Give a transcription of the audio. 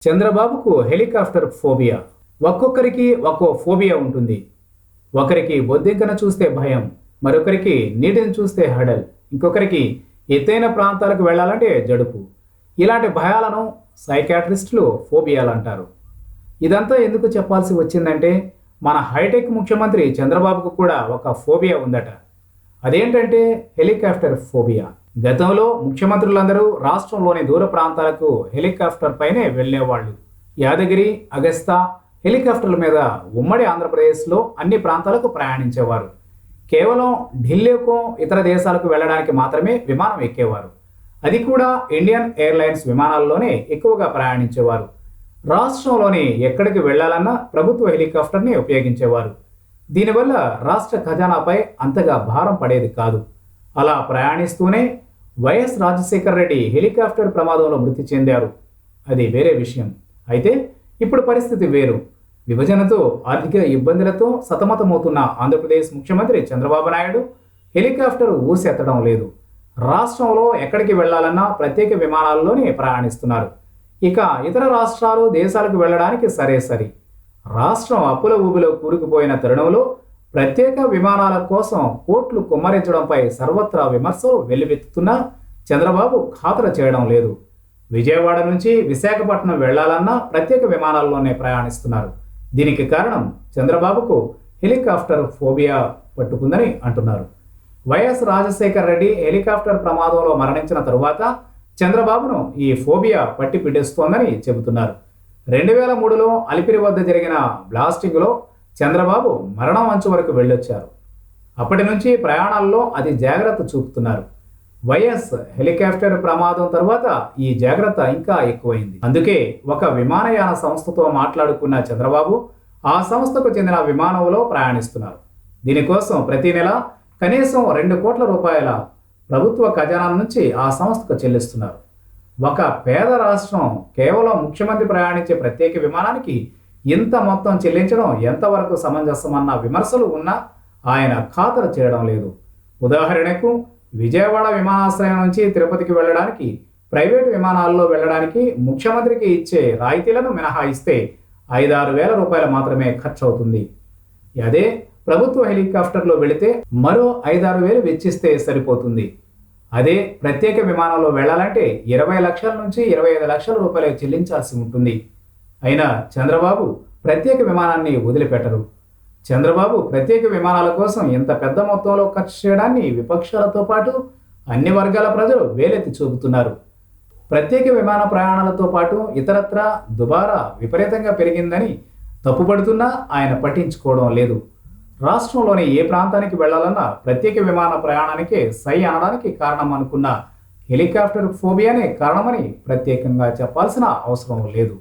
చంద్రబాబుకు helicopter phobia. ఒక్కొక్కరికి ఒక్కో ఫోబియా ఉంటుంది. ఒకరికి బొద్దింకను చూస్తే భయం, మరొకరికి నీటిని చూస్తే హడల్, ఇంకొకరికి ఎత్తైన ప్రాంతాలకు వెళ్ళాలంటే జడుపు. ఇలాంటి భయాలను సైకాట్రిస్టులు ఫోబియాలు అంటారు. ఇదంతా ఎందుకు చెప్పాల్సి వచ్చిందంటే, మన హైటెక్ ముఖ్యమంత్రి చంద్రబాబుకు కూడా ఒక ఫోబియా ఉందట. అదేంటంటే హెలికాప్టర్ ఫోబియా. గతంలో ముఖ్యమంత్రులందరూ రాష్ట్రంలోని దూర ప్రాంతాలకు హెలికాప్టర్ పైనే వెళ్లేవాళ్ళు. యాదగిరి, అగస్తా హెలికాప్టర్ల మీద ఉమ్మడి ఆంధ్రప్రదేశ్లో అన్ని ప్రాంతాలకు ప్రయాణించేవారు. కేవలం ఢిల్లీకో ఇతర దేశాలకు వెళ్ళడానికి మాత్రమే విమానం ఎక్కేవారు. అది కూడా ఇండియన్ ఎయిర్లైన్స్ విమానాల్లోనే ఎక్కువగా ప్రయాణించేవారు. రాష్ట్రంలోని ఎక్కడికి వెళ్లాలన్నా ప్రభుత్వ హెలికాప్టర్ని ఉపయోగించేవారు. దీనివల్ల రాష్ట్ర ఖజానాపై అంతగా భారం పడేది కాదు. అలా ప్రయాణిస్తూనే వైఎస్ రాజశేఖర రెడ్డి హెలికాప్టర్ ప్రమాదంలో మృతి చెందారు. అది వేరే విషయం. అయితే ఇప్పుడు పరిస్థితి వేరు. విభజనతో ఆర్థిక ఇబ్బందులతో సతమతమవుతున్న ఆంధ్రప్రదేశ్ ముఖ్యమంత్రి చంద్రబాబు నాయుడు హెలికాప్టర్ ఊసెత్తడం లేదు. రాష్ట్రంలో ఎక్కడికి వెళ్లాలన్నా ప్రత్యేక విమానాల్లోనే ప్రయాణిస్తున్నారు. ఇక ఇతర రాష్ట్రాలు, దేశాలకు వెళ్ళడానికి సరే. రాష్ట్రం అప్పుల ఊబిలో కూరుకుపోయిన తరుణంలో ప్రత్యేక విమానాల కోసం కోట్లు కుమ్మరించడంపై సర్వత్రా విమర్శలు వెల్లువెత్తుతున్నా చంద్రబాబు ఖాతర చేయడం లేదు. విజయవాడ నుంచి విశాఖపట్నం వెళ్లాలన్నా ప్రత్యేక విమానాల్లోనే ప్రయాణిస్తున్నారు. దీనికి కారణం చంద్రబాబుకు హెలికాప్టర్ ఫోబియా పట్టుకుందని అంటున్నారు. వైఎస్ రాజశేఖర రెడ్డి హెలికాప్టర్ ప్రమాదంలో మరణించిన తరువాత చంద్రబాబును ఈ ఫోబియా పట్టి పిడిస్తోందని చెబుతున్నారు. 2003లో అలిపిరి వద్ద జరిగిన బ్లాస్టింగ్లో చంద్రబాబు మరణం అంచు వరకు వెళ్ళొచ్చారు. అప్పటి నుంచి ప్రయాణాల్లో అది జాగ్రత్త చూపుతున్నారు. వైఎస్ హెలికాప్టర్ ప్రమాదం తర్వాత ఈ జాగ్రత్త ఇంకా ఎక్కువైంది. అందుకే ఒక విమానయాన సంస్థతో మాట్లాడుకున్న చంద్రబాబు ఆ సంస్థకు చెందిన విమానంలో ప్రయాణిస్తున్నారు. దీనికోసం ప్రతి నెల కనీసం 2 కోట్ల రూపాయల ప్రభుత్వ ఖజానా నుంచి ఆ సంస్థకు చెల్లిస్తున్నారు. ఒక పేద రాష్ట్రం కేవలం ముఖ్యమంత్రి ప్రయాణించే ప్రత్యేక విమానానికి ఇంత మొత్తం చెల్లించడం ఎంతవరకు సమంజసమన్న విమర్శలు ఉన్నా ఆయన ఖాతరు చేయడం లేదు. ఉదాహరణకు విజయవాడ విమానాశ్రయం నుంచి తిరుపతికి వెళ్ళడానికి, ప్రైవేటు విమానాల్లో వెళ్ళడానికి ముఖ్యమంత్రికి ఇచ్చే రాయితీలను మినహాయిస్తే 5-6 వేల రూపాయలు మాత్రమే ఖర్చు అవుతుంది. అదే ప్రభుత్వ హెలికాప్టర్లో వెళితే మరో 5-6 వేలు వెచ్చిస్తే సరిపోతుంది. అదే ప్రత్యేక విమానంలో వెళ్ళాలంటే 20 లక్షల నుంచి 25 లక్షల రూపాయలు చెల్లించాల్సి ఉంటుంది. అయినా చంద్రబాబు ప్రత్యేక విమానాన్ని వదిలిపెట్టరు. చంద్రబాబు ప్రత్యేక విమానాల కోసం ఇంత పెద్ద మొత్తంలో ఖర్చు చేయడాన్ని విపక్షాలతో పాటు అన్ని వర్గాల ప్రజలు వేలెత్తి చూపుతున్నారు. ప్రత్యేక విమాన ప్రయాణాలతో పాటు ఇతరత్రా దుబారా విపరీతంగా పెరిగిందని తప్పుపడుతున్నా ఆయన పట్టించుకోవడం లేదు. రాష్ట్రంలోని ఏ ప్రాంతానికి వెళ్లాలన్నా ప్రత్యేక విమాన ప్రయాణానికే సై అనడానికి కారణం అనుకున్న హెలికాప్టర్ ఫోబియానే కారణమని ప్రత్యేకంగా చెప్పాల్సిన అవసరం లేదు.